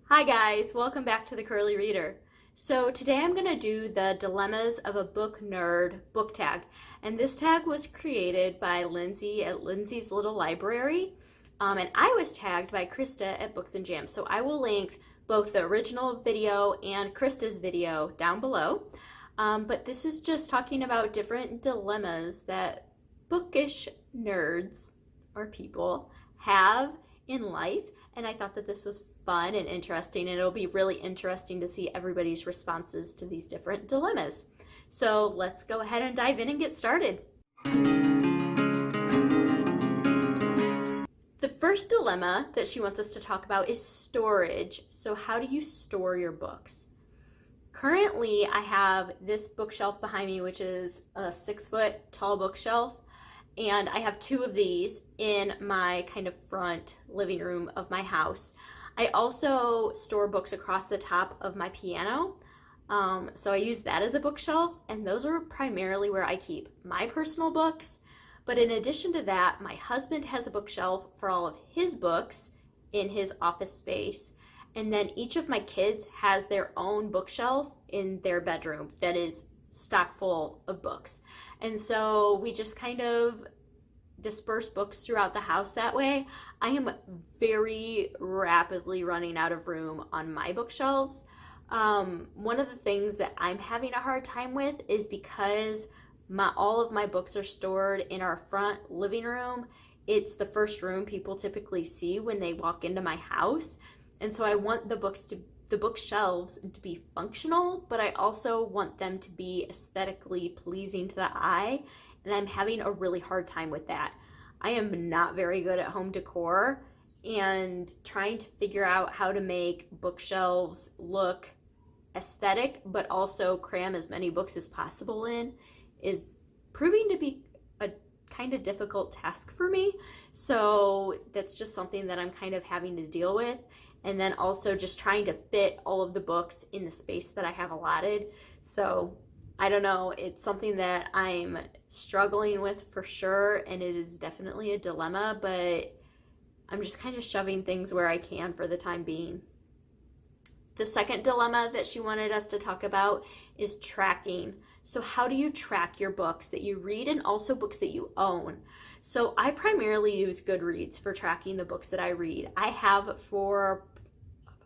Hi guys, welcome back to the Curly Reader. So today I'm going to do the Dilemmas of a Book Nerd book tag. And this tag was created by Lindsay at Lindsay's Little Library. And I was tagged by Krista at Books and Jams. So I will link both the original video and Krista's video down below. But this is just talking about different dilemmas that bookish nerds or people have in life. And I thought that this was fun and interesting, and it'll be really interesting to see everybody's responses to these different dilemmas. So let's go ahead and dive in and get started. The first dilemma that she wants us to talk about is storage. So how do you store your books? Currently, I have this bookshelf behind me, which is a 6-foot tall bookshelf. And I have two of these in my kind of front living room of my house. I also store books across the top of my piano. So I use that as a bookshelf, and those are primarily where I keep my personal books. But in addition to that, my husband has a bookshelf for all of his books in his office space. And then each of my kids has their own bookshelf in their bedroom that is stock full of books. And so we just kind of disperse books throughout the house that way. I am very rapidly running out of room on my bookshelves. One of the things that I'm having a hard time with is because all of my books are stored in our front living room. It's the first room people typically see when they walk into my house. And so I want the bookshelves to be functional, but I also want them to be aesthetically pleasing to the eye, and I'm having a really hard time with that. I am not very good at home decor, and trying to figure out how to make bookshelves look aesthetic but also cram as many books as possible in is proving to be a kind of difficult task for me. So that's just something that I'm kind of having to deal with. And then also just trying to fit all of the books in the space that I have allotted. So I don't know, it's something that I'm struggling with for sure, and it is definitely a dilemma, but I'm just kind of shoving things where I can for the time being. The second dilemma that she wanted us to talk about is tracking. So how do you track your books that you read and also books that you own? So I primarily use Goodreads for tracking the books that I read. I have for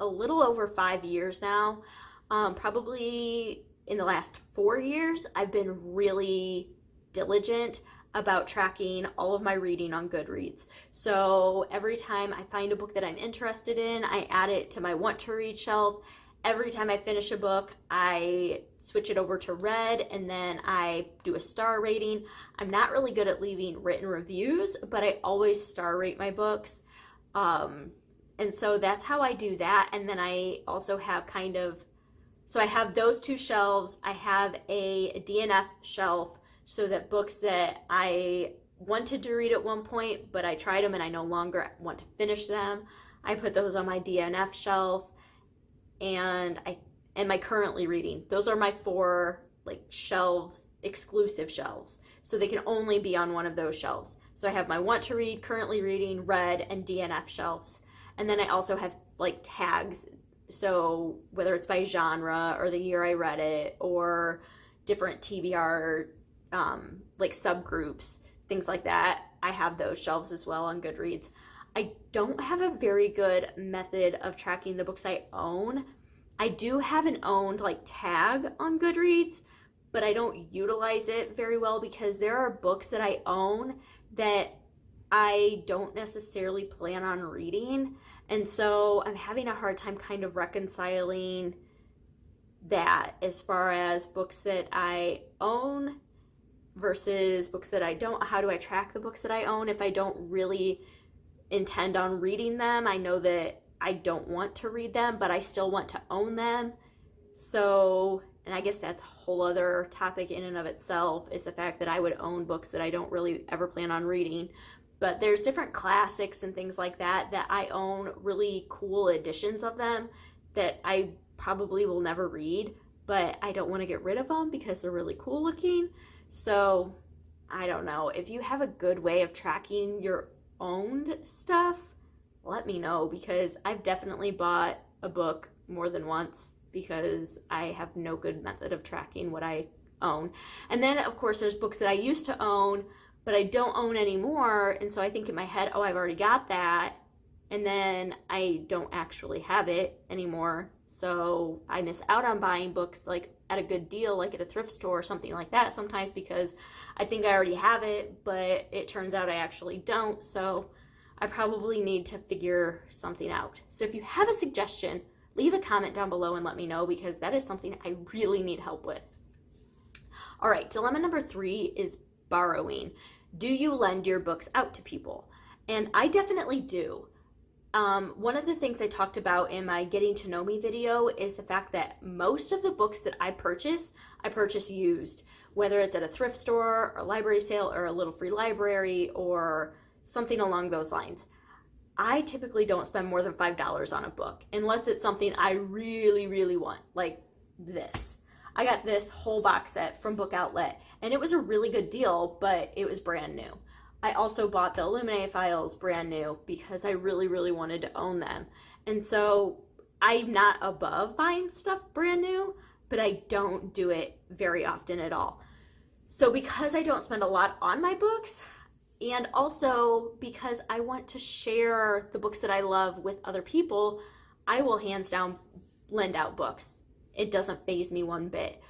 a little over 5 years now. Probably in the last 4 years, I've been really diligent about tracking all of my reading on Goodreads. So every time I find a book that I'm interested in, I add it to my want to read shelf. Every time I finish a book, I switch it over to read, and then I do a star rating. I'm not really good at leaving written reviews, but I always star rate my books. And so that's how I do that. And then I also have so I have those two shelves. I have a DNF shelf so that books that I wanted to read at one point, but I tried them and I no longer want to finish them, I put those on my DNF shelf. And my currently reading. Those are my 4 shelves, exclusive shelves. So they can only be on one of those shelves. So I have my want to read, currently reading, read, and DNF shelves. And then I also have tags. So whether it's by genre or the year I read it or different TBR subgroups, things like that, I have those shelves as well on Goodreads. I don't have a very good method of tracking the books I own. I do have an owned tag on Goodreads, but I don't utilize it very well because there are books that I own that I don't necessarily plan on reading. And so I'm having a hard time kind of reconciling that as far as books that I own versus books that I don't. How do I track the books that I own if I don't really intend on reading them? I know that I don't want to read them, but I still want to own them. So, and I guess that's a whole other topic in and of itself, is the fact that I would own books that I don't really ever plan on reading. But there's different classics and things like that I own really cool editions of them that I probably will never read, but I don't want to get rid of them because they're really cool looking. So I don't know. If you have a good way of tracking your owned stuff, let me know, because I've definitely bought a book more than once because I have no good method of tracking what I own. And then, of course, there's books that I used to own, but I don't own anymore. And so I think in my head, oh, I've already got that. And then I don't actually have it anymore. So I miss out on buying books like at a good deal, like at a thrift store or something like that sometimes because I think I already have it, but it turns out I actually don't. So I probably need to figure something out. So if you have a suggestion, leave a comment down below and let me know because that is something I really need help with. All right, dilemma number 3 is borrowing. Do you lend your books out to people? And I definitely do. One of the things I talked about in my Getting to Know Me video is the fact that most of the books that I purchase used, whether it's at a thrift store, a library sale, or a little free library, or something along those lines. I typically don't spend more than $5 on a book, unless it's something I really, really want, like this. I got this whole box set from Book Outlet, and it was a really good deal, but it was brand new. I also bought the Illuminated files brand new because I really, really wanted to own them. And so I'm not above buying stuff brand new, but I don't do it very often at all. So because I don't spend a lot on my books, and also because I want to share the books that I love with other people, I will hands down lend out books. It doesn't faze me one bit.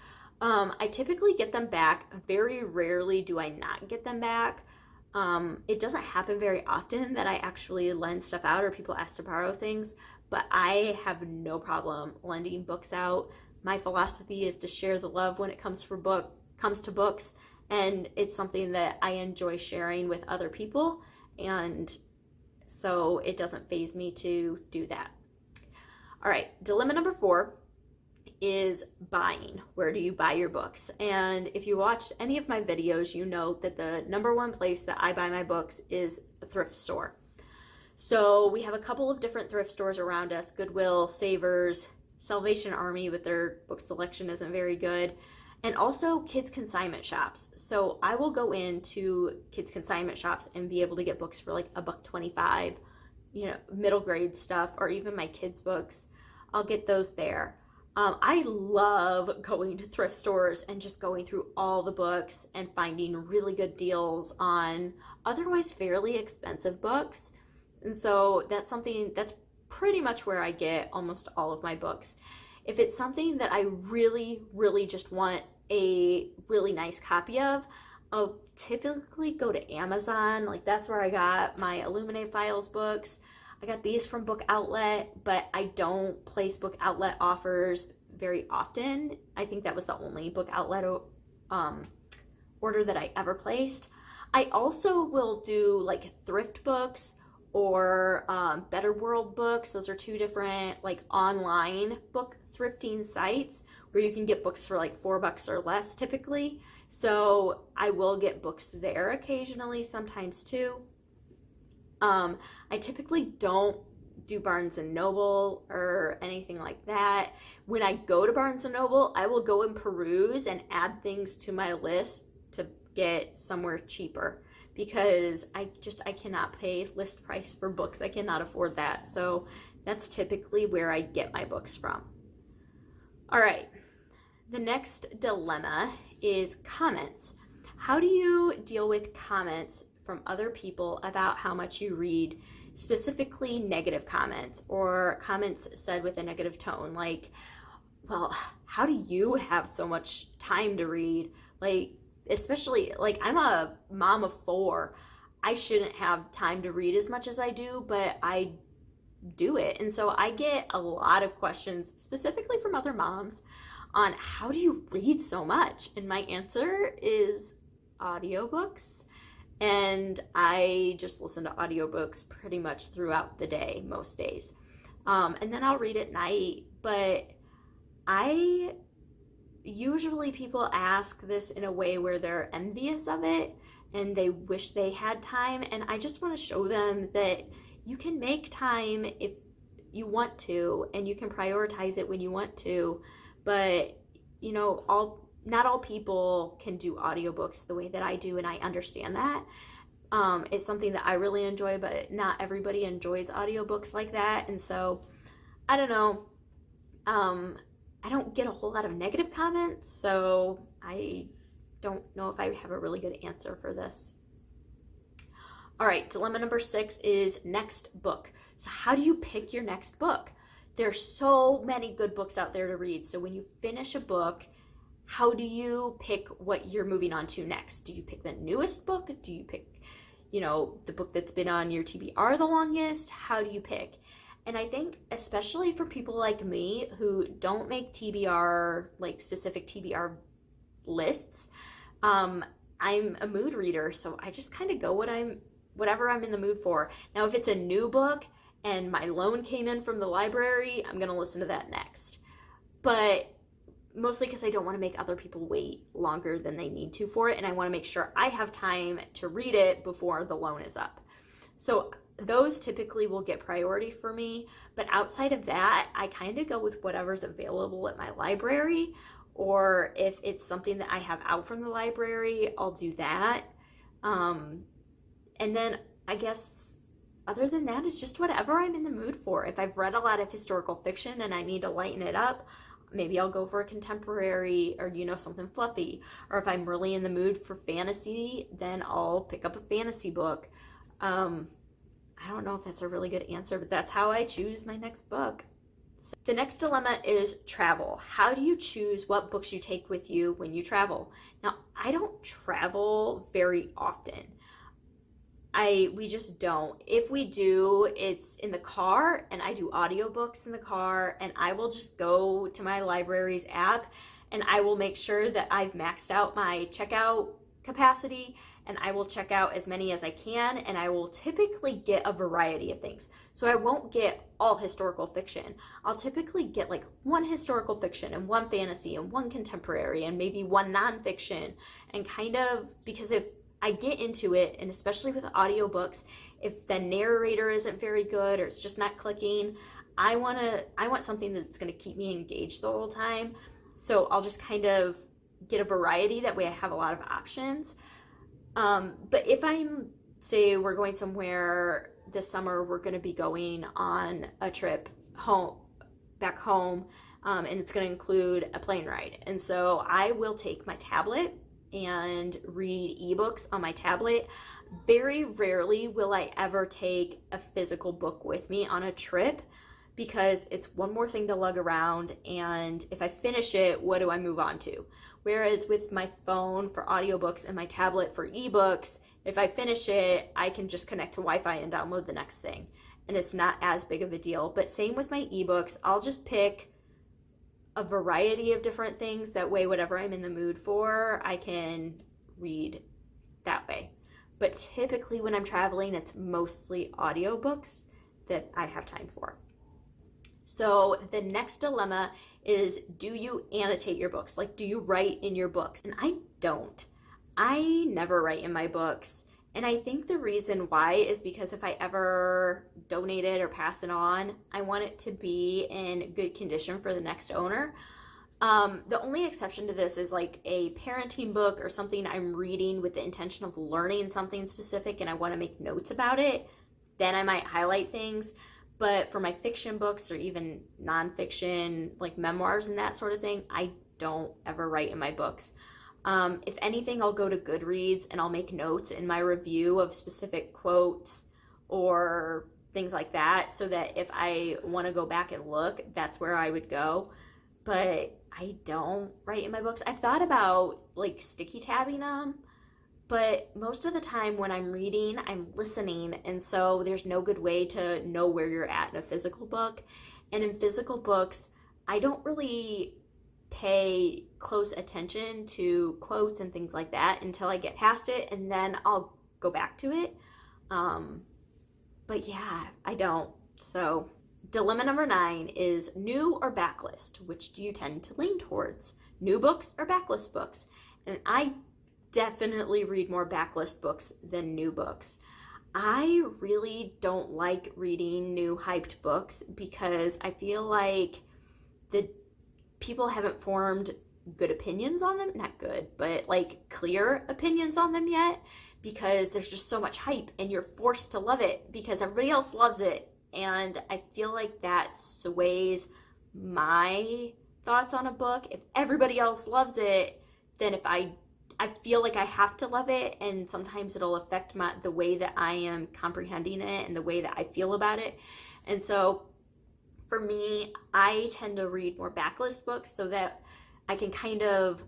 I typically get them back. Very rarely do I not get them back. It doesn't happen very often that I actually lend stuff out or people ask to borrow things, but I have no problem lending books out. My philosophy is to share the love when it comes to books, and it's something that I enjoy sharing with other people, and so it doesn't faze me to do that. All right, dilemma number 4 is buying. Where do you buy your books? And if you watched any of my videos, you know that the number one place that I buy my books is a thrift store. So we have a couple of different thrift stores around us: Goodwill, Savers, Salvation Army, but their book selection isn't very good, and also kids consignment shops. So I will go into kids consignment shops and be able to get books for like $1.25, middle grade stuff, or even my kids' books. I'll get those there. I love going to thrift stores and just going through all the books and finding really good deals on otherwise fairly expensive books. And so that's pretty much where I get almost all of my books. If it's something that I really, really just want a really nice copy of, I'll typically go to Amazon. Like, that's where I got my Illuminated Files books. I got these from Book Outlet, but I don't place Book Outlet offers very often. I think that was the only Book Outlet order that I ever placed. I also will do like thrift books or Better World books. Those are two different like online book thrifting sites where you can get books for like $4 or less typically. So I will get books there occasionally, sometimes too. I typically don't do Barnes & Noble or anything like that. When I go to Barnes & Noble, I will go and peruse and add things to my list to get somewhere cheaper because I cannot pay list price for books. I cannot afford that. So that's typically where I get my books from. All right, the next dilemma is comments. How do you deal with comments from other people about how much you read, specifically negative comments or comments said with a negative tone, like, well, how do you have so much time to read? Like, especially, like, I'm a mom of 4. I shouldn't have time to read as much as I do, but I do it. And so I get a lot of questions, specifically from other moms, on how do you read so much? And my answer is audiobooks. And I just listen to audiobooks pretty much throughout the day, most days. And then I'll read at night. But usually people ask this in a way where they're envious of it and they wish they had time. And I just want to show them that you can make time if you want to, and you can prioritize it when you want to. But, not all people can do audiobooks the way that I do, and I understand that. It's something that I really enjoy, but not everybody enjoys audiobooks like that. And so I don't know. I don't get a whole lot of negative comments, so I don't know if I have a really good answer for this. All right, dilemma number 6 is next book. So how do you pick your next book? There's so many good books out there to read. So when you finish a book, how do you pick what you're moving on to next? Do you pick the newest book? Do you pick, the book that's been on your TBR the longest? How do you pick? And I think especially for people like me who don't make TBR, like specific TBR lists, I'm a mood reader, so I just kind of go whatever I'm in the mood for. Now, if it's a new book and my loan came in from the library, I'm gonna listen to that next. But mostly because I don't want to make other people wait longer than they need to for it, and I want to make sure I have time to read it before the loan is up. So those typically will get priority for me, but outside of that, I kind of go with whatever's available at my library, or if it's something that I have out from the library, I'll do that. And then I guess other than that, it's just whatever I'm in the mood for. If I've read a lot of historical fiction and I need to lighten it up, maybe I'll go for a contemporary or, something fluffy. Or if I'm really in the mood for fantasy, then I'll pick up a fantasy book. I don't know if that's a really good answer, but that's how I choose my next book. So the next dilemma is travel. How do you choose what books you take with you when you travel? Now, I don't travel very often. We just don't. If we do, it's in the car, and I do audiobooks in the car, and I will just go to my library's app, and I will make sure that I've maxed out my checkout capacity, and I will check out as many as I can, and I will typically get a variety of things. So I won't get all historical fiction. I'll typically get like one historical fiction and one fantasy and one contemporary and maybe one nonfiction, and kind of, because if I get into it, and especially with audiobooks, if the narrator isn't very good or it's just not clicking, I want something that's going to keep me engaged the whole time. So I'll just kind of get a variety, that way I have a lot of options. But if say we're going somewhere this summer, we're going to be going on a trip back home, and it's going to include a plane ride. And so I will take my tablet and read ebooks on my tablet. Very rarely will I ever take a physical book with me on a trip, because it's one more thing to lug around, and if I finish it, what do I move on to? Whereas with my phone for audiobooks and my tablet for ebooks, if I finish it, I can just connect to Wi-Fi and download the next thing, and it's not as big of a deal. But same with my ebooks, I'll just pick a variety of different things, that way whatever I'm in the mood for, I can read that way. But typically when I'm traveling, it's mostly audiobooks that I have time for. So the next dilemma is, do you annotate your books? Like, do you write in your books? And I don't. I never write in my books. And I think the reason why is because if I ever donate it or pass it on, I want it to be in good condition for the next owner. The only exception to this is like a parenting book or something I'm reading with the intention of learning something specific and I want to make notes about it. Then I might highlight things. But for my fiction books or even nonfiction, like memoirs and that sort of thing, I don't ever write in my books. If anything, I'll go to Goodreads and I'll make notes in my review of specific quotes or things like that, so that if I want to go back and look, that's where I would go. But I don't write in my books. I've thought about like sticky tabbing them, but most of the time when I'm reading, I'm listening, and so there's no good way to know where you're at in a physical book. And in physical books, I don't really pay close attention to quotes and things like that until I get past it, and then I'll go back to it. But yeah, I don't. So dilemma number 9 is new or backlist. Which do you tend to lean towards? New books or backlist books? And I definitely read more backlist books than new books. I really don't like reading new hyped books because I feel like the people haven't formed good opinions on them. Not good, but like clear opinions on them yet, because there's just so much hype and you're forced to love it because everybody else loves it and I feel like that sways my thoughts on a book. If everybody else loves it, then if I feel like I have to love it, and sometimes it'll affect the way that I am comprehending it and the way that I feel about it. And so for me, I tend to read more backlist books so that I can kind of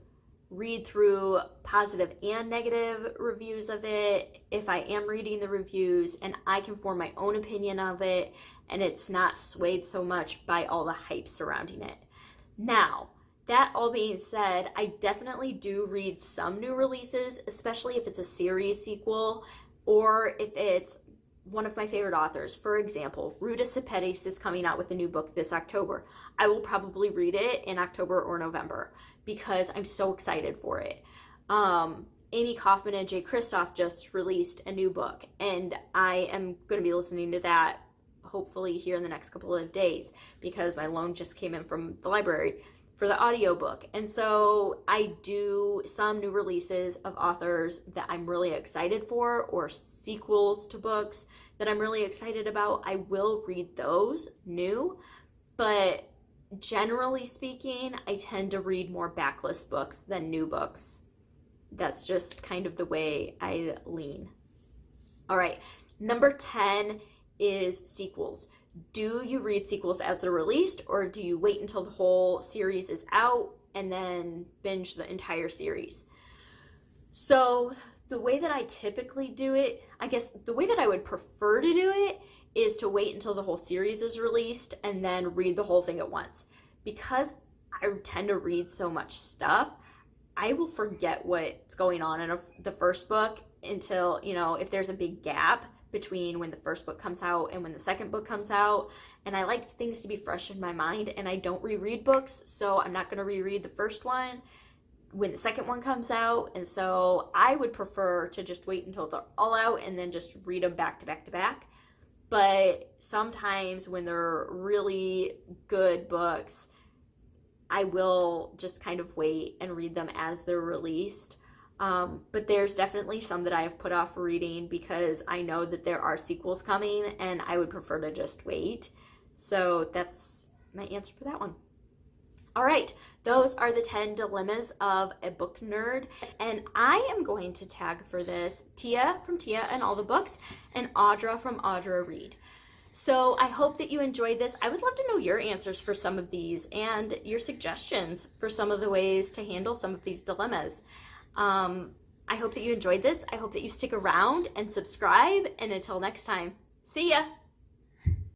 read through positive and negative reviews of it if I am reading the reviews, and I can form my own opinion of it, and it's not swayed so much by all the hype surrounding it. Now, that all being said, I definitely do read some new releases, especially if it's a series sequel or if it's one of my favorite authors. For example, Ruta Sepetys is coming out with a new book this October. I will probably read it in October or November because I'm so excited for it. Amy Kaufman and Jay Kristoff just released a new book, and I am going to be listening to that hopefully here in the next couple of days because my loan just came in from the library for the audiobook. And so I do some new releases of authors that I'm really excited for, or sequels to books that I'm really excited about. I will read those new, but generally speaking, I tend to read more backlist books than new books. That's just kind of the way I lean. All right, number 10 is sequels. Do you read sequels as they're released, or do you wait until the whole series is out and then binge the entire series? So the way that I typically do it, I guess the way that I would prefer to do it is to wait until the whole series is released and then read the whole thing at once. Because I tend to read so much stuff, I will forget what's going on in the first book until, if there's a big gap between when the first book comes out and when the second book comes out. And I like things to be fresh in my mind, and I don't reread books, so I'm not going to reread the first one when the second one comes out. And so I would prefer to just wait until they're all out and then just read them back to back to back. But sometimes when they're really good books, I will just kind of wait and read them as they're released. But there's definitely some that I have put off reading because I know that there are sequels coming and I would prefer to just wait. So that's my answer for that one. All right, those are the 10 dilemmas of a book nerd. And I am going to tag for this Tia from Tia and All the Books and Audra from Audra Read. So I hope that you enjoyed this. I would love to know your answers for some of these and your suggestions for some of the ways to handle some of these dilemmas. I hope that you enjoyed this. I hope that you stick around and subscribe. And until next time, see ya!